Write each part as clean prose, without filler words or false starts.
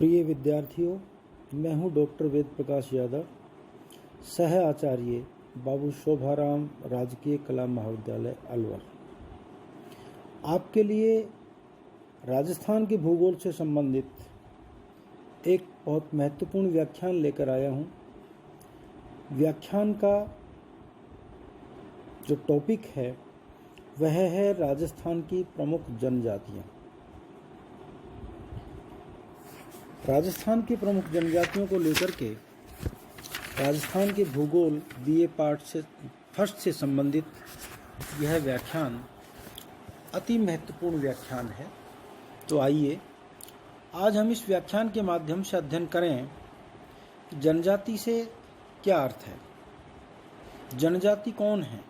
प्रिय विद्यार्थियों, मैं हूं डॉक्टर वेद प्रकाश यादव, सह आचार्य बाबू शोभाराम राजकीय कला महाविद्यालय अलवर। आपके लिए राजस्थान के भूगोल से संबंधित एक बहुत महत्वपूर्ण व्याख्यान लेकर आया हूं। व्याख्यान का जो टॉपिक है वह है राजस्थान की प्रमुख जनजातियां। राजस्थान की प्रमुख जनजातियों को लेकर के राजस्थान के भूगोल बीए पार्ट से फर्स्ट से संबंधित यह व्याख्यान अति महत्वपूर्ण व्याख्यान है। तो आइए आज हम इस व्याख्यान के माध्यम से अध्ययन करें कि जनजाति से क्या अर्थ है, जनजाति कौन है,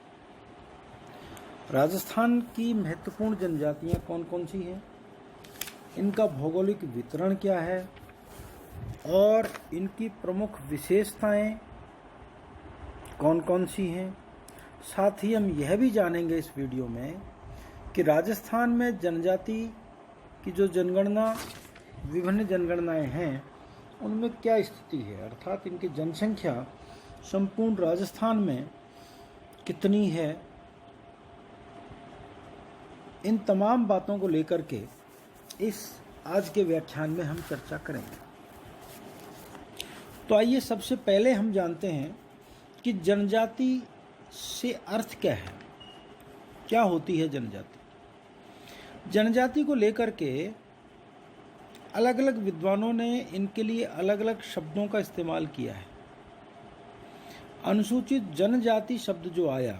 राजस्थान की महत्वपूर्ण जनजातियां कौन कौन सी हैं, इनका भौगोलिक वितरण क्या है और इनकी प्रमुख विशेषताएं कौन कौन सी हैं। साथ ही हम यह भी जानेंगे इस वीडियो में कि राजस्थान में जनजाति की जो जनगणना विभिन्न जनगणनाएं हैं उनमें क्या स्थिति है, अर्थात इनकी जनसंख्या संपूर्ण राजस्थान में कितनी है। इन तमाम बातों को लेकर के इस आज के व्याख्यान में हम चर्चा करेंगे। तो आइए सबसे पहले हम जानते हैं कि जनजाति से अर्थ क्या है, क्या होती है जनजाति। जनजाति को लेकर के अलग अलग विद्वानों ने इनके लिए अलग अलग शब्दों का इस्तेमाल किया है। अनुसूचित जनजाति शब्द जो आया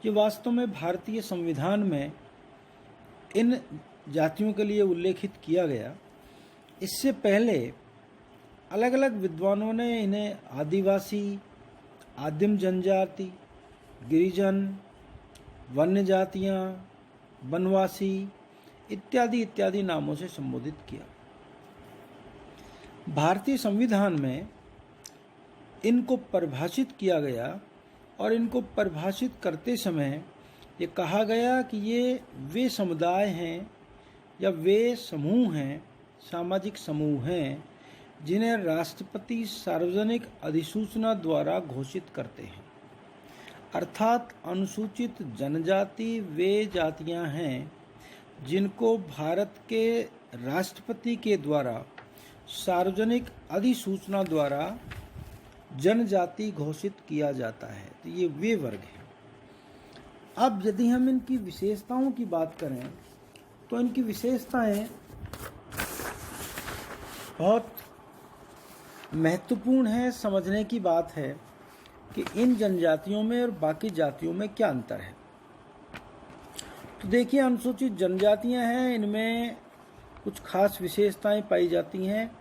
ये वास्तव में भारतीय संविधान में इन जातियों के लिए उल्लेखित किया गया। इससे पहले अलग अलग विद्वानों ने इन्हें आदिवासी, आदिम जनजाति, गिरिजन, वन्य जातियाँ, वनवासी इत्यादि इत्यादि नामों से संबोधित किया। भारतीय संविधान में इनको परिभाषित किया गया और इनको परिभाषित करते समय ये कहा गया कि ये वे समुदाय हैं या वे समूह हैं, सामाजिक समूह हैं जिन्हें राष्ट्रपति सार्वजनिक अधिसूचना द्वारा घोषित करते हैं। अर्थात अनुसूचित जनजाति वे जातियां हैं जिनको भारत के राष्ट्रपति के द्वारा सार्वजनिक अधिसूचना द्वारा जनजाति घोषित किया जाता है। तो ये वे वर्ग हैं। अब यदि हम इनकी विशेषताओं की बात करें तो इनकी विशेषताएं बहुत महत्वपूर्ण है। समझने की बात है कि इन जनजातियों में और बाकी जातियों में क्या अंतर है। तो देखिए, अनुसूचित जनजातियां हैं, इनमें कुछ खास विशेषताएं पाई जाती हैं।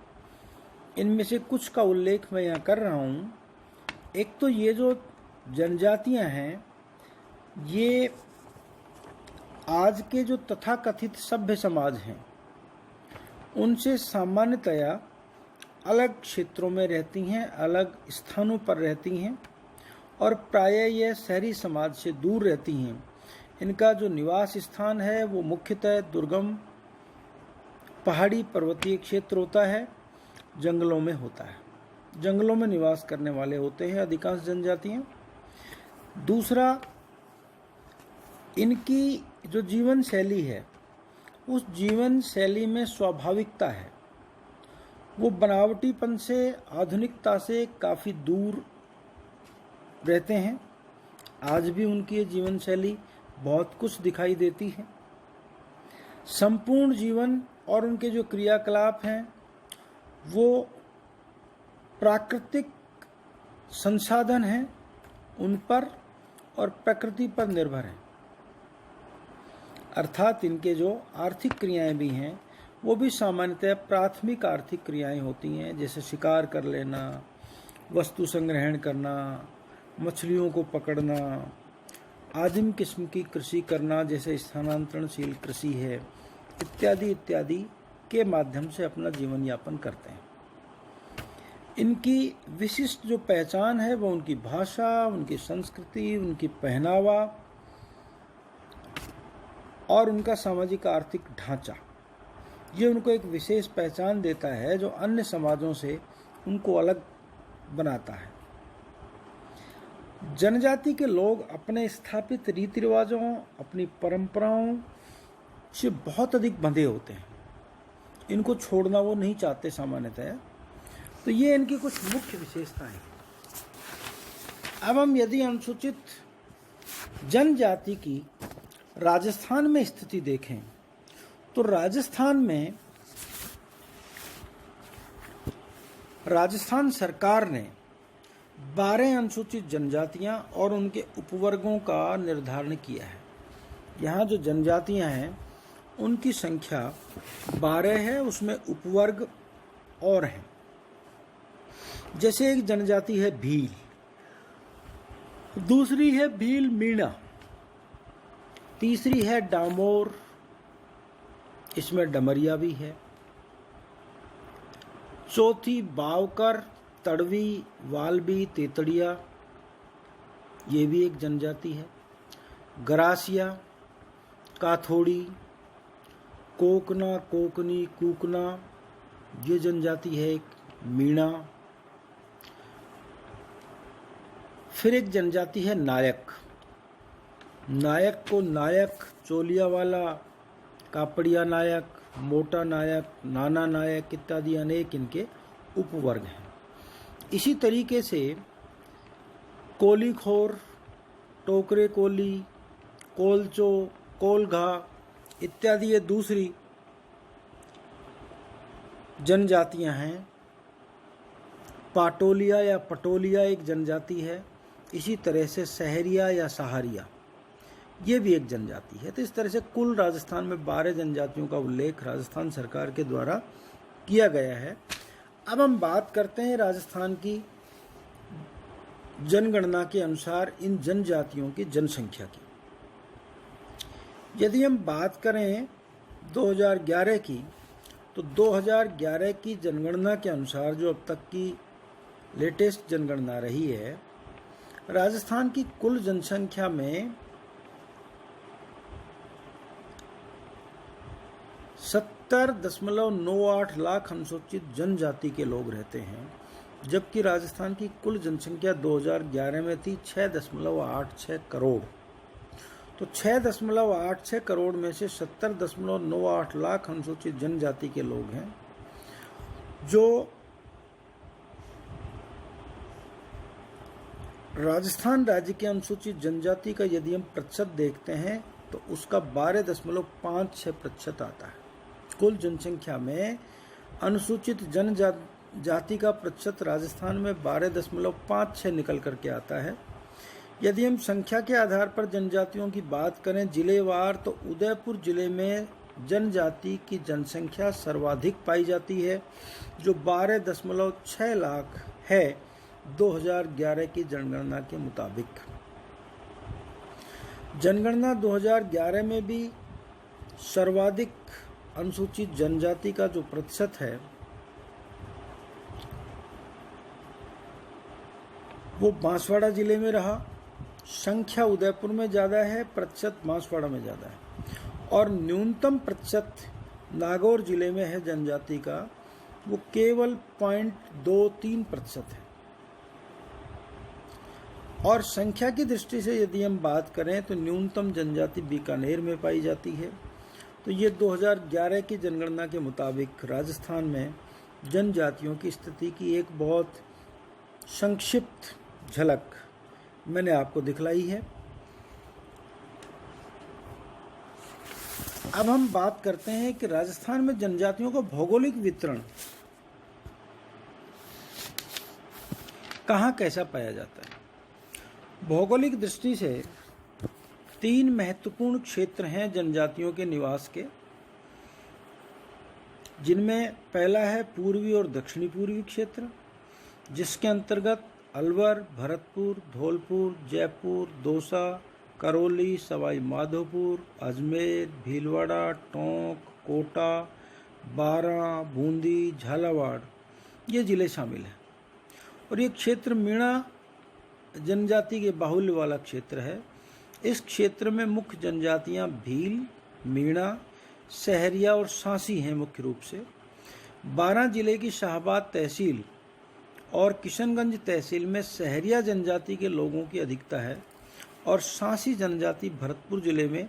इनमें से कुछ का उल्लेख मैं यहाँ कर रहा हूँ। एक तो ये जो जनजातियां हैं ये आज के जो तथाकथित सभ्य समाज हैं उनसे सामान्यतया अलग क्षेत्रों में रहती हैं, अलग स्थानों पर रहती हैं और प्रायः यह शहरी समाज से दूर रहती हैं। इनका जो निवास स्थान है वो मुख्यतः दुर्गम पहाड़ी पर्वतीय क्षेत्र होता है, जंगलों में होता है। जंगलों में निवास करने वाले होते हैं अधिकांश जनजातियां। दूसरा, इनकी जो जीवन शैली है उस जीवन शैली में स्वाभाविकता है। वो बनावटीपन से, आधुनिकता से काफ़ी दूर रहते हैं। आज भी उनकी जीवन शैली बहुत कुछ दिखाई देती है। संपूर्ण जीवन और उनके जो क्रियाकलाप हैं वो प्राकृतिक संसाधन हैं उन पर और प्रकृति पर निर्भर हैं। अर्थात इनके जो आर्थिक क्रियाएं भी हैं वो भी सामान्यतः प्राथमिक आर्थिक क्रियाएं होती हैं, जैसे शिकार कर लेना, वस्तु संग्रहण करना, मछलियों को पकड़ना, आदिम किस्म की कृषि करना जैसे स्थानांतरणशील कृषि है, इत्यादि इत्यादि के माध्यम से अपना जीवन यापन करते हैं। इनकी विशिष्ट जो पहचान है वो उनकी भाषा, उनकी संस्कृति, उनकी पहनावा और उनका सामाजिक आर्थिक ढांचा ये उनको एक विशेष पहचान देता है जो अन्य समाजों से उनको अलग बनाता है। जनजाति के लोग अपने स्थापित रीति रिवाजों, अपनी परंपराओं से बहुत अधिक बंधे होते हैं। इनको छोड़ना वो नहीं चाहते सामान्यतः। तो ये इनकी कुछ मुख्य विशेषताएं हैं। अब हम यदि अनुसूचित जनजाति की राजस्थान में स्थिति देखें तो राजस्थान सरकार ने 12 अनुसूचित जनजातियां और उनके उपवर्गों का निर्धारण किया है। यहाँ जो जनजातियां हैं उनकी संख्या 12 है, उसमें उपवर्ग और हैं। जैसे एक जनजाति है भील, दूसरी है भील मीणा, तीसरी है डामोर, इसमें डमरिया भी है, चौथी बावकर, तड़वी, वाल्बी, तेतड़िया, ये भी एक जनजाति है, गरासिया, काथोड़ी, कोकना, कोकनी, कूकना, ये जनजाति है एक, मीणा। फिर एक जनजाति है नायक। नायक को नायक, चोलिया वाला, कापड़िया नायक, मोटा नायक, नाना नायक इत्यादि अनेक इनके उपवर्ग हैं। इसी तरीके से कोलीखोर, टोकरे कोली, कोलचो, कोलघा इत्यादि ये दूसरी जनजातियां हैं। पाटोलिया या पटोलिया एक जनजाति है। इसी तरह से सहरिया या सहारिया ये भी एक जनजाति है। तो इस तरह से कुल राजस्थान में 12 जनजातियों का उल्लेख राजस्थान सरकार के द्वारा किया गया है। अब हम बात करते हैं राजस्थान की जनगणना के अनुसार इन जनजातियों की जनसंख्या की। यदि हम बात करें 2011 की, तो 2011 की जनगणना के अनुसार जो अब तक की लेटेस्ट जनगणना रही है, राजस्थान की कुल जनसंख्या में 70.98 लाख अनुसूचित जनजाति के लोग रहते हैं, जबकि राजस्थान की कुल जनसंख्या 2011 में थी 6.86 करोड़। तो 6.86 करोड़ में से 70.98 लाख अनुसूचित जनजाति के लोग हैं, जो राजस्थान राज्य के अनुसूचित जनजाति का यदि हम प्रतिशत देखते हैं तो उसका 12.56% आता है। कुल जनसंख्या में अनुसूचित जनजाति का प्रतिशत राजस्थान में 12.56 निकल करके आता है। यदि हम संख्या के आधार पर जनजातियों की बात करें जिलेवार, तो उदयपुर जिले में जनजाति की जनसंख्या सर्वाधिक पाई जाती है, जो 12.6 लाख है 2011 की जनगणना के मुताबिक। जनगणना 2011 में भी सर्वाधिक अनुसूचित जनजाति का जो प्रतिशत है वो बांसवाड़ा जिले में रहा। संख्या उदयपुर में ज़्यादा है, प्रतिशत बांसवाड़ा में ज़्यादा है, और न्यूनतम प्रतिशत नागौर जिले में है जनजाति का, वो केवल 0.23% है। और संख्या की दृष्टि से यदि हम बात करें तो न्यूनतम जनजाति बीकानेर में पाई जाती है। तो ये 2011 की जनगणना के मुताबिक राजस्थान में जनजातियों की स्थिति की एक बहुत संक्षिप्त झलक मैंने आपको दिखलाई है। अब हम बात करते हैं कि राजस्थान में जनजातियों का भौगोलिक वितरण कहाँ कैसा पाया जाता है। भौगोलिक दृष्टि से 3 महत्वपूर्ण क्षेत्र हैं जनजातियों के निवास के, जिनमें पहला है पूर्वी और दक्षिणी पूर्वी क्षेत्र, जिसके अंतर्गत अलवर, भरतपुर, धौलपुर, जयपुर, दौसा, करौली, सवाई माधोपुर, अजमेर, भीलवाड़ा, टोंक, कोटा, बारां, बूंदी, झालावाड़ ये जिले शामिल हैं। और ये क्षेत्र मीणा जनजाति के बाहुल्य वाला क्षेत्र है। इस क्षेत्र में मुख्य जनजातियां भील, मीणा, सहरिया और सांसी हैं मुख्य रूप से। 12 जिले की शाहबाद तहसील और किशनगंज तहसील में सहरिया जनजाति के लोगों की अधिकता है और सांसी जनजाति भरतपुर जिले में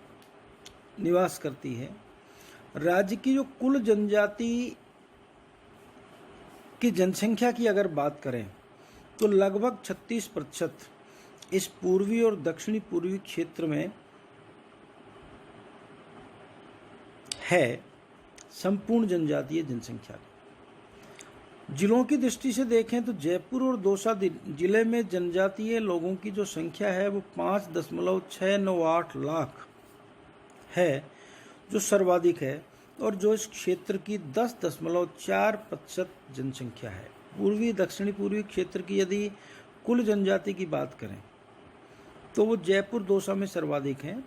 निवास करती है। राज्य की जो कुल जनजाति की जनसंख्या की अगर बात करें तो लगभग 36% इस पूर्वी और दक्षिणी पूर्वी क्षेत्र में है संपूर्ण जनजातीय जनसंख्या। जिलों की दृष्टि से देखें तो जयपुर और दौसा जिले में जनजातीय लोगों की जो संख्या है वो 5.698 लाख है, जो सर्वाधिक है और जो इस क्षेत्र की 10.4% जनसंख्या है। पूर्वी दक्षिणी पूर्वी क्षेत्र की यदि कुल जनजाति की बात करें तो वो जयपुर दौसा में सर्वाधिक हैं,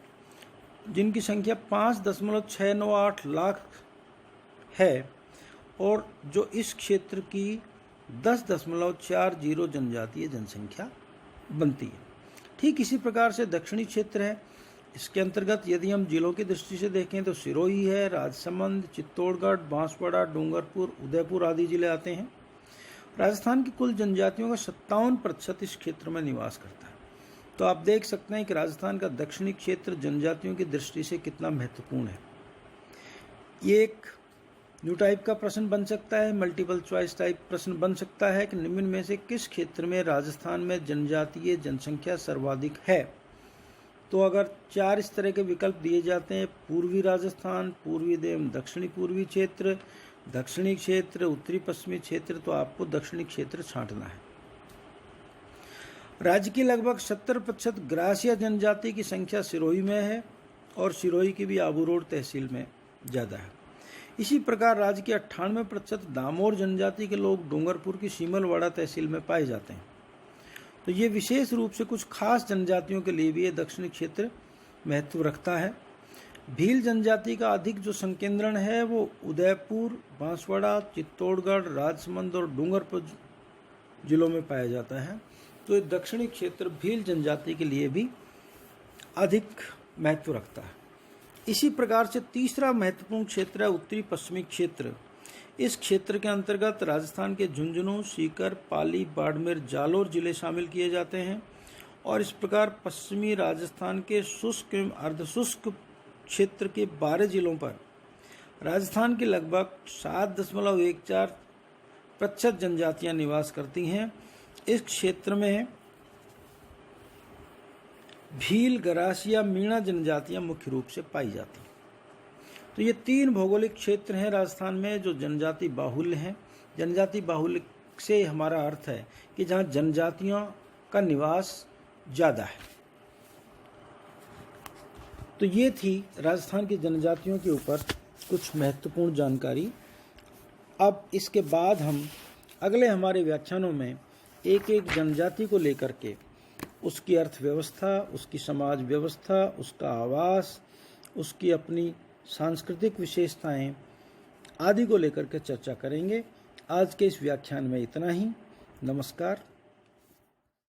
जिनकी संख्या 5.698 लाख है और जो इस क्षेत्र की 10.40 जनजातीय जनसंख्या बनती है। ठीक इसी प्रकार से दक्षिणी क्षेत्र है। इसके अंतर्गत यदि हम जिलों की दृष्टि से देखें तो सिरोही है, राजसमंद, चित्तौड़गढ़, बांसवाड़ा, डूंगरपुर, उदयपुर आदि जिले आते हैं। राजस्थान की कुल जनजातियों का 57% इस क्षेत्र में निवास करता है। तो आप देख सकते हैं कि राजस्थान का दक्षिणी क्षेत्र जनजातियों की दृष्टि से कितना महत्वपूर्ण है। ये एक न्यू टाइप का प्रश्न बन सकता है, मल्टीपल चॉइस टाइप प्रश्न बन सकता है कि निम्न में से किस क्षेत्र में राजस्थान में जनजातीय जनसंख्या सर्वाधिक है। तो अगर 4 इस तरह के विकल्प दिए जाते हैं, पूर्वी राजस्थान, पूर्वी एवं दक्षिणी पूर्वी क्षेत्र, दक्षिणी क्षेत्र, उत्तरी पश्चिमी क्षेत्र, तो आपको दक्षिणी क्षेत्र छांटना है। राज्य की लगभग 70% ग्रासिया जनजाति की संख्या सिरोही में है और सिरोही की भी आबू रोड तहसील में ज़्यादा है। इसी प्रकार राज्य के 98% दामोर जनजाति के लोग डूंगरपुर की सीमलवाड़ा तहसील में पाए जाते हैं। तो ये विशेष रूप से कुछ खास जनजातियों के लिए भी ये दक्षिणी क्षेत्र महत्व रखता है। भील जनजाति का अधिक जो संकेंद्रण है वो उदयपुर, बांसवाड़ा, चित्तौड़गढ़, राजसमंद और डूंगरपुर जिलों में पाया जाता है। तो ये दक्षिणी क्षेत्र भील जनजाति के लिए भी अधिक महत्व रखता है। इसी प्रकार से तीसरा महत्वपूर्ण क्षेत्र है उत्तरी पश्चिमी क्षेत्र। इस क्षेत्र के अंतर्गत राजस्थान के झुंझुनू, सीकर, पाली, बाड़मेर, जालोर जिले शामिल किए जाते हैं और इस प्रकार पश्चिमी राजस्थान के शुष्क एवं अर्धशुष्क क्षेत्र के 12 जिलों पर राजस्थान की लगभग 7.14% जनजातियां निवास करती हैं। इस क्षेत्र में भील, गरासिया, मीणा जनजातियां मुख्य रूप से पाई जाती हैं। तो ये 3 भौगोलिक क्षेत्र हैं राजस्थान में जो जनजाति बाहुल्य हैं। जनजाति बाहुल्य से हमारा अर्थ है कि जहाँ जनजातियों का निवास ज़्यादा है। तो ये थी राजस्थान की जनजातियों के ऊपर कुछ महत्वपूर्ण जानकारी। अब इसके बाद हम अगले हमारे व्याख्यानों में एक एक जनजाति को लेकर के उसकी अर्थव्यवस्था, उसकी समाज व्यवस्था, उसका आवास, उसकी अपनी सांस्कृतिक विशेषताएं आदि को लेकर के चर्चा करेंगे। आज के इस व्याख्यान में इतना ही। नमस्कार।